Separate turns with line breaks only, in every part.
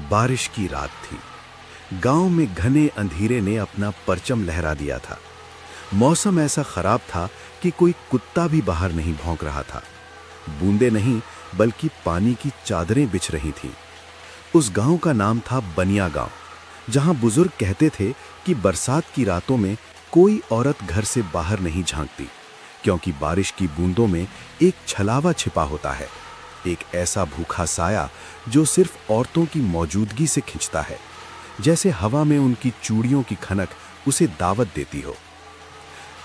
बारिश की रात थी। गांव में घने अंधेरे ने अपना परचम लहरा दिया था। मौसम ऐसा खराब था कि कोई कुत्ता भी बाहर नहीं भौंक रहा था। बूंदे नहीं बल्कि पानी की चादरें बिछ रही थीं। उस गांव का नाम था बनिया गांव, जहां बुजुर्ग कहते थे कि बरसात की रातों में कोई औरत घर से बाहर नहीं झांकती, क्योंकि बारिश की बूंदों में एक छलावा छिपा होता है, एक ऐसा भूखा साया जो सिर्फ औरतों की मौजूदगी से खिंचता है, जैसे हवा में उनकी चूड़ियों की खनक उसे दावत देती हो।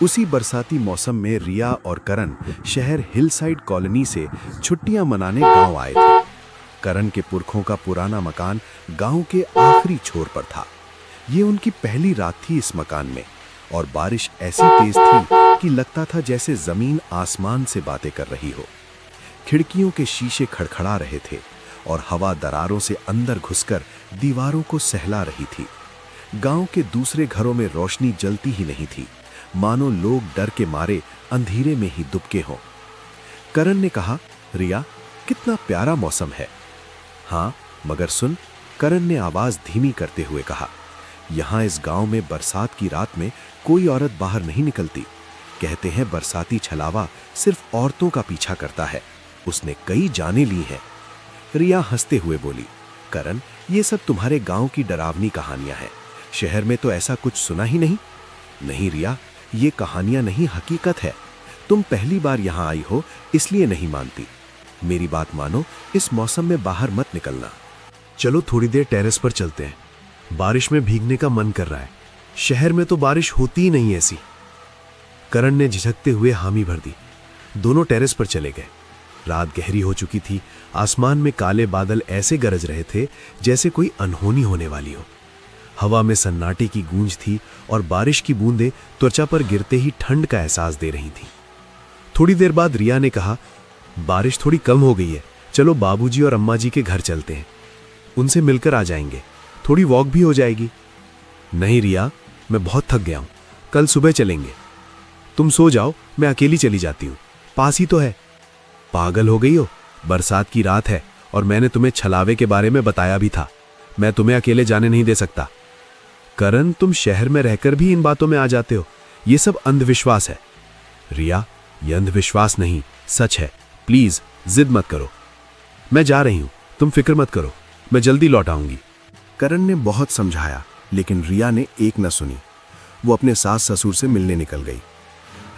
उसी बरसाती मौसम में रिया और करण शहर हिलसाइड कॉलोनी से छुट्टियां मनाने गांव आए थे। करण के पुरखों का पुराना मकान गांव के आखिरी छोर पर था। ये उनकी पहली रात थी इस मकान में, और बारिश ऐसी तेज थी कि लगता था जैसे जमीन आसमान से बातें कर रही हो। खिड़कियों के शीशे खड़खड़ा रहे थे और हवा दरारों से अंदर घुसकर दीवारों को सहला रही थी। गांव के दूसरे घरों में रोशनी जलती ही नहीं थी, मानो लोग डर के मारे अंधेरे में ही दुबके हों। करण ने कहा, रिया, कितना प्यारा मौसम है। हाँ, मगर सुन, करण ने आवाज धीमी करते हुए कहा, यहां इस गांव में बरसात की रात में कोई औरत बाहर नहीं निकलती। कहते हैं बरसाती छलावा सिर्फ औरतों का पीछा करता है। उसने कई जानें ली हैं। रिया हंसते हुए बोली, करण, ये सब तुम्हारे गांव की डरावनी कहानियां हैं। शहर में तो ऐसा कुछ सुना ही नहीं। नहीं रिया, ये कहानियां नहीं, हकीकत है। तुम पहली बार यहां आई हो इसलिए नहीं मानती। मेरी बात मानो, इस मौसम में बाहर मत निकलना।
चलो थोड़ी देर टेरेस पर चलते हैं। बारिश में भीगने का मन कर रहा है। शहर में तो बारिश होती ही नहीं ऐसी। करण ने झिझकते हुए हामी भर दी। दोनों टेरेस पर चले गए। रात गहरी हो चुकी थी। आसमान में काले बादल ऐसे गरज रहे थे जैसे कोई अनहोनी होने वाली हो। हवा में सन्नाटे की गूंज थी और बारिश की बूंदें त्वचा पर गिरते ही ठंड का एहसास दे रही थीं। थोड़ी देर बाद रिया ने कहा, बारिश थोड़ी कम हो गई है, चलो बाबूजी और अम्मा जी के घर चलते हैं। उनसे मिलकर आ जाएंगे, थोड़ी वॉक भी हो जाएगी। नहीं रिया, मैं बहुत थक गया हूं, कल सुबह चलेंगे। तुम सो जाओ, मैं अकेली चली जाती हूं, पास ही तो है। पागल हो गई हो? बरसात की रात है और मैंने तुम्हें छलावे के बारे में बताया भी था। मैं तुम्हें अकेले जाने नहीं दे सकता। करण, तुम शहर में रहकर भी इन बातों में आ जाते हो। ये सब अंधविश्वास है। रिया, यह अंधविश्वास नहीं, सच है। प्लीज जिद मत करो। मैं जा रही हूं, तुम फिक्र मत करो, मैं जल्दी लौट आऊंगी।
करण ने बहुत समझाया, लेकिन रिया ने एक न सुनी। वो अपने सास ससुर से मिलने निकल गई।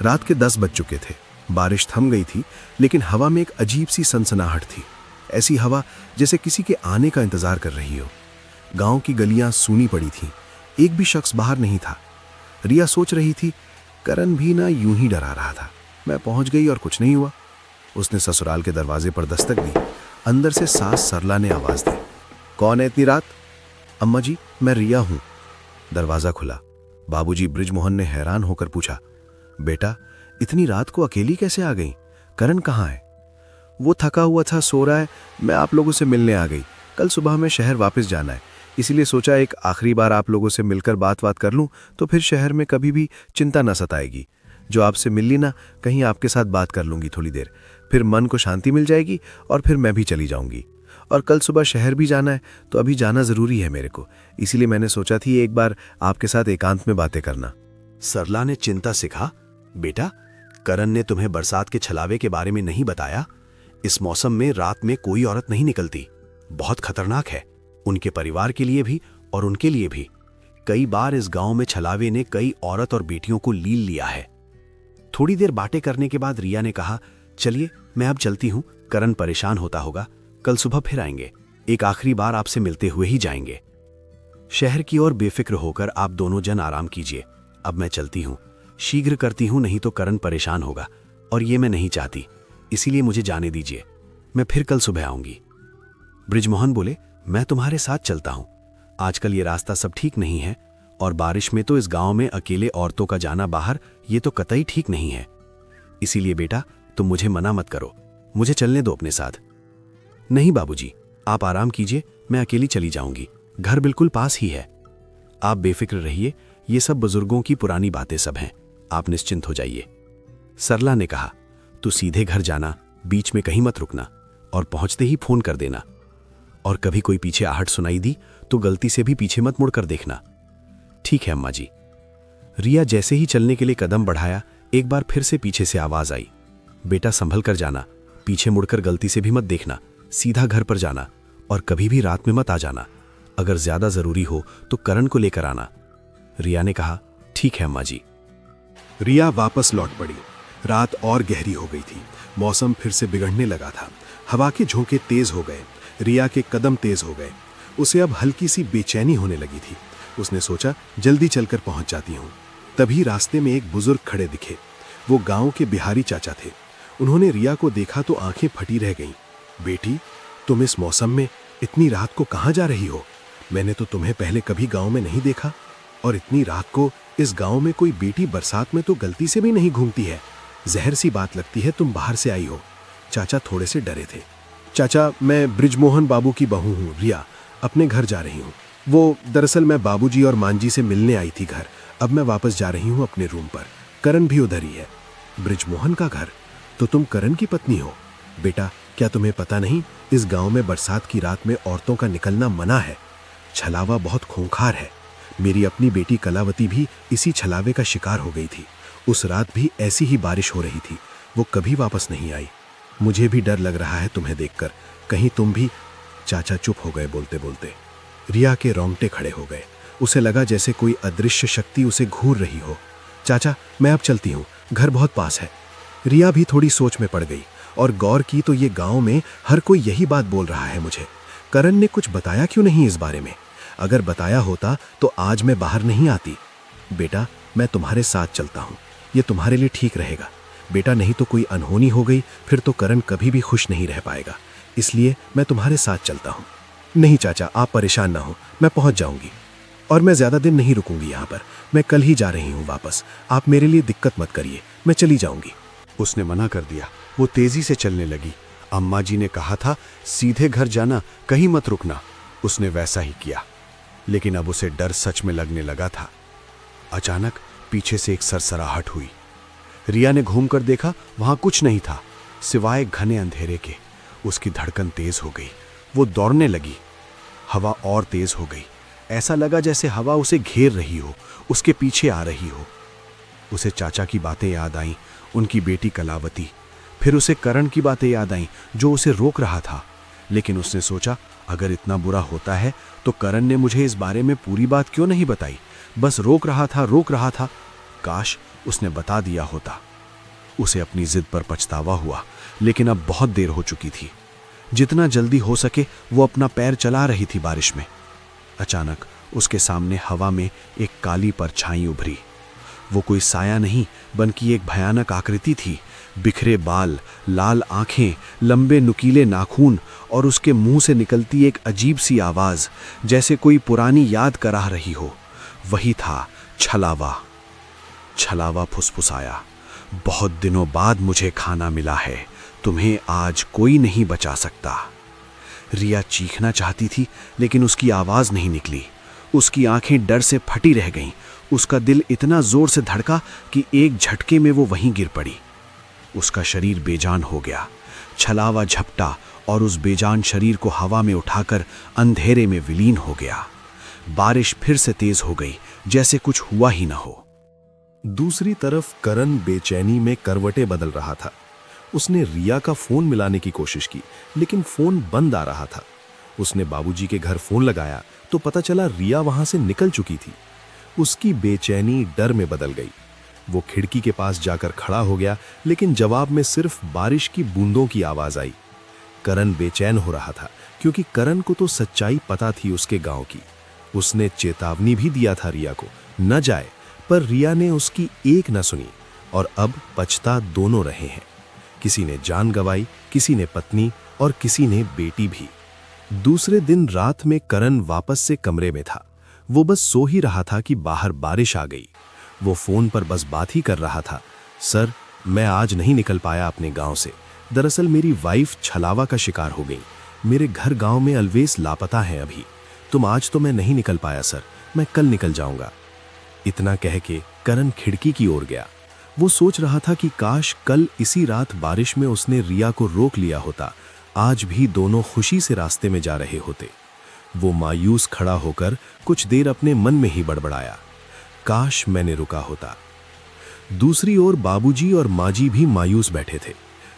रात के 10 बज चुके थे। बारिश थम गई थी, लेकिन हवा में एक अजीब सी सनसनाहट थी। ऐसी हवा जैसे किसी के आने का इंतजार कर रही हो। गांव की गलियां सूनी पड़ी थीं। एक भी शख्स बाहर नहीं था। रिया सोच रही थी, करण भी ना यूं ही डरा रहा था। मैं पहुंच गई और कुछ नहीं हुआ। उसने ससुराल के दरवाजे पर दस्तक दी। अंदर से सास सरला ने आवाज दी, कौन है इतनी रात? अम्मा जी, मैं रिया हूं। दरवाजा खुला। बाबूजी बृजमोहन ने हैरान होकर पूछा, बेटा, इतनी रात को अकेली कैसे आ गई? करण कहाँ है? वो थका हुआ था, सो रहा है। मैं आप लोगों से मिलने आ गई। कल सुबह हमें शहर वापस जाना है, इसीलिए सोचा एक आखिरी बार आप लोगों से मिलकर बात कर लूं, तो फिर शहर में कभी भी चिंता न सताएगी। जो आपसे मिल ली ना, कहीं आपके साथ बात कर लूंगी थोड़ी देर, फिर मन को शांति मिल जाएगी और फिर मैं भी चली जाऊंगी। और कल सुबह शहर भी जाना है, तो अभी जाना जरूरी है मेरे को, इसीलिए मैंने सोचा थी एक बार आपके साथ एकांत में बातें करना।
सरला ने चिंता से कहा, बेटा, करण ने तुम्हें बरसात के छलावे के बारे में नहीं बताया? इस मौसम में रात में कोई औरत नहीं निकलती। बहुत खतरनाक है, उनके परिवार के लिए भी और उनके लिए भी। कई बार इस गांव में छलावे ने कई औरत और बेटियों को लील लिया है। थोड़ी देर बातें करने के बाद रिया ने कहा, चलिए मैं अब चलती हूं, करण परेशान होता होगा, कल सुबह फिर आएंगे, एक आखिरी बार आपसे मिलते हुए ही जाएंगे। शहर की ओर बेफिक्र होकर आप दोनों जन आराम कीजिए। अब मैं चलती हूं, शीघ्र करती हूं, नहीं तो करण परेशान होगा और ये मैं नहीं चाहती, इसीलिए मुझे जाने दीजिए, मैं फिर कल सुबह आऊंगी। बृजमोहन बोले, मैं तुम्हारे साथ चलता हूं। आजकल ये रास्ता सब ठीक नहीं है और बारिश में तो इस गांव में अकेले औरतों का जाना बाहर, ये तो कतई ठीक नहीं है। इसीलिए बेटा, तुम मुझे मना मत करो, मुझे चलने दो अपने साथ। नहीं बाबूजी, आप आराम कीजिए, मैं अकेली चली जाऊंगी, घर बिल्कुल पास ही है। आप बेफिक्र रहिए, ये सब बुजुर्गों की पुरानी बातें सब हैं, आप निश्चिंत हो जाइए। सरला ने कहा, तू सीधे घर जाना, बीच में कहीं मत रुकना और पहुंचते ही फोन कर देना। और कभी कोई पीछे आहट सुनाई दी तो गलती से भी पीछे मत मुड़कर देखना। ठीक है अम्मा जी। रिया जैसे ही चलने के लिए कदम बढ़ाया, एक बार फिर से पीछे से आवाज आई, बेटा संभल कर जाना, पीछे मुड़कर गलती से भी मत देखना, सीधा घर पर जाना और कभी भी रात में मत आ जाना। अगर ज्यादा जरूरी हो तो करण को लेकर आना। रिया ने कहा, ठीक है अम्मा जी।
रिया वापस लौट पड़ी। रात और गहरी हो गई थी। मौसम फिर से बिगड़ने लगा था। हवा के झोंके तेज हो गए। रिया के कदम तेज हो गए। उसे अब हल्की सी बेचैनी होने लगी थी। उसने सोचा जल्दी चलकर पहुंच जाती हूं। तभी रास्ते में एक बुजुर्ग खड़े दिखे। वो गांव के बिहारी चाचा थे। उन्होंने रिया को देखा तो आंखें फटी रह गईं। बेटी, तुम इस मौसम में इतनी रात को कहां जा रही हो? मैंने तो तुम्हें पहले कभी गांव में नहीं देखा। और इतनी रात को इस गांव में कोई बेटी बरसात में तो गलती से भी नहीं घूमती है। जहर सी बात लगती है तुम बाहर से आई हो। चाचा थोड़े से डरे थे। चाचा, मैं ब्रिजमोहन बाबू की बहू हूँ रिया, अपने घर जा रही हूँ। वो दरअसल मैं बाबूजी और मांजी से मिलने आई थी घर। अब मैं वापस जा रही हूँ अपने रूम पर। करण भी उधर ही है। ब्रिजमोहन का घर? तो तुम करण की पत्नी हो? बेटा, क्या तुम्हें पता नहीं, इस गांव में बरसात की रात में औरतों का निकलना मना है। छलावा बहुत खूंखार है। मेरी अपनी बेटी कलावती भी इसी छलावे का शिकार हो गई थी। उस रात भी ऐसी ही बारिश हो रही थी। वो कभी वापस नहीं आई। मुझे भी डर लग रहा है तुम्हें देखकर। कहीं तुम भी। चाचा चुप हो गए बोलते बोलते। रिया के रोंगटे खड़े हो गए। उसे लगा जैसे कोई अदृश्य शक्ति उसे घूर रही हो। चाचा, मैं अब चलती हूँ, घर बहुत पास है। रिया भी थोड़ी सोच में पड़ गई और गौर की तो ये गांव में हर कोई यही बात बोल रहा है मुझे। करण ने कुछ बताया क्यों नहीं इस बारे में? अगर बताया होता तो आज मैं बाहर नहीं आती। बेटा, मैं तुम्हारे साथ चलता हूँ। ये तुम्हारे लिए ठीक रहेगा। बेटा, नहीं तो कोई अनहोनी हो गई फिर तो करण कभी भी खुश नहीं रह पाएगा। इसलिए मैं तुम्हारे साथ चलता हूँ। नहीं चाचा, आप परेशान ना हो, मैं पहुँच जाऊँगी। और मैं ज़्यादा दिन नहीं रुकूंगी यहाँ पर। मैं कल ही जा रही हूँ वापस। आप मेरे लिए दिक्कत मत करिए, मैं चली जाऊँगी।
उसने मना कर दिया। वो तेजी से चलने लगी। अम्मा जी ने कहा था सीधे घर जाना, कहीं मत रुकना। उसने वैसा ही किया। लेकिन अब उसे डर सच में लगने लगा था। अचानक पीछे से एक सरसराहट हुई। रिया ने घूमकर देखा, वहां कुछ नहीं था सिवाय घने अंधेरे के। उसकी धड़कन तेज हो गई। वो दौड़ने लगी। हवा और तेज हो गई। ऐसा लगा जैसे हवा उसे घेर रही हो, उसके पीछे आ रही हो। उसे चाचा की बातें याद आईं, उनकी बेटी कलावती। फिर उसे करण की बातें याद आईं जो उसे रोक रहा था। लेकिन उसने सोचा, अगर इतना बुरा होता है तो करण ने मुझे इस बारे में पूरी बात क्यों नहीं बताई? बस रोक रहा था। काश उसने बता दिया होता। उसे अपनी जिद पर पछतावा हुआ, लेकिन अब बहुत देर हो चुकी थी। जितना जल्दी हो सके वो अपना पैर चला रही थी बारिश में। अचानक उसके सामने हवा में एक काली परछाई उभरी। वो कोई साया नहीं बल्कि एक भयानक आकृति थी। बिखरे बाल, लाल आंखें, लंबे नुकीले नाखून और उसके मुंह से निकलती एक अजीब सी आवाज, जैसे कोई पुरानी याद करा रही हो। वही था छलावा। छलावा फुसफुसाया, बहुत दिनों बाद मुझे खाना मिला है, तुम्हें आज कोई नहीं बचा सकता। रिया चीखना चाहती थी लेकिन उसकी आवाज नहीं निकली। उसकी आंखें डर से फटी रह गईं। उसका दिल इतना जोर से धड़का कि एक झटके में वो वहीं गिर पड़ी। उसका शरीर बेजान हो गया। छलावा झपटा और उस बेजान शरीर को हवा में उठाकर अंधेरे में विलीन हो गया। बारिश फिर से तेज हो गई, जैसे कुछ हुआ ही ना हो।
दूसरी तरफ करण बेचैनी में करवटें बदल रहा था। उसने रिया का फोन मिलाने की कोशिश की, लेकिन फोन बंद आ रहा था। उसने बाबूजी के घर फोन लगाया तो पता चला रिया वहां से निकल चुकी थी। उसकी बेचैनी डर में बदल गई। वो खिड़की के पास जाकर खड़ा हो गया, लेकिन जवाब में सिर्फ बारिश की बूंदों की आवाज आई। करण बेचैन हो रहा था क्योंकि करण को तो सच्चाई पता थी उसके गांव की। उसने चेतावनी भी दिया था रिया को न जाए, पर रिया ने उसकी एक न सुनी और अब पछता दोनों रहे हैं। किसी ने जान गंवाई, किसी ने पत्नी और किसी ने बेटी भी। दूसरे दिन रात में करण वापस से कमरे में था। वो बस सो ही रहा था कि बाहर बारिश आ गई। वो फोन पर बस बात ही कर रहा था। सर, मैं आज नहीं निकल पाया अपने गांव से। दरअसल मेरी वाइफ छलावा का शिकार हो गई। मेरे घर गांव में अलवेज लापता है अभी। तुम आज तो मैं नहीं निकल पाया सर, मैं कल निकल जाऊंगा। इतना कह के करण खिड़की की ओर गया। वो सोच रहा था कि काश कल इसी रात बारिश में उसने रिया को रोक लिया होता।
आज भी दोनों खुशी से रास्ते में जा रहे होते। वो मायूस खड़ा होकर कुछ देर अपने मन में ही बड़बड़ाया, काश मैंने रुका होता। दूसरी ओर बाबूजी और माजी भी मायूस बैठे थे।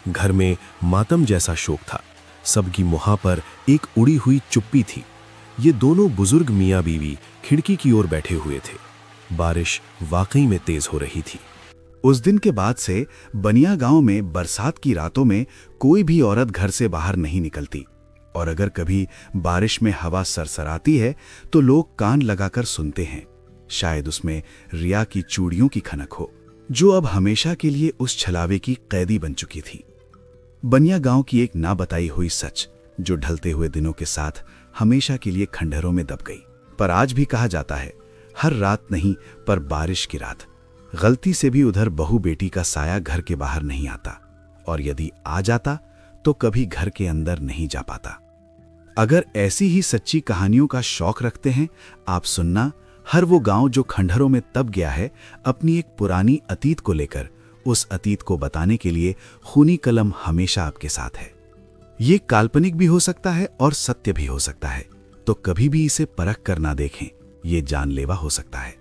घर में मातम जैसा शोक था। सबकी मुहां पर एक उड़ी हुई चुप्पी थी। ये दोनों बुजुर्ग मियाँ बीवी खिड़की की ओर बैठे हुए थे। बारिश वाकई में तेज हो रही थी।
उस दिन के बाद से बनिया गांव में बरसात की रातों में कोई भी औरत घर से बाहर नहीं निकलती, और अगर कभी बारिश में हवा सरसराती है तो लोग कान लगाकर सुनते हैं। शायद उसमें रिया की चूड़ियों की खनक हो, जो अब हमेशा के लिए उस छलावे की कैदी बन चुकी थी। बनिया गांव की एक ना बताई हुई सच, जो ढलते हुए दिनों के साथ हमेशा के लिए खंडहरों में दब गई। पर आज भी कहा जाता है, हर रात नहीं पर बारिश की रात गलती से भी उधर बहू बेटी का साया घर के बाहर नहीं आता, और यदि आ जाता तो कभी घर के अंदर नहीं जा पाता। अगर ऐसी ही सच्ची कहानियों का शौक रखते हैं आप सुनना, हर वो गांव जो खंडहरों में तब गया है, अपनी एक पुरानी अतीत को लेकर, उस अतीत को बताने के लिए खूनी कलम हमेशा आपके साथ है। ये काल्पनिक भी हो सकता है और सत्य भी हो सकता है, तो कभी भी इसे परख कर ना देखें, ये जानलेवा हो सकता है।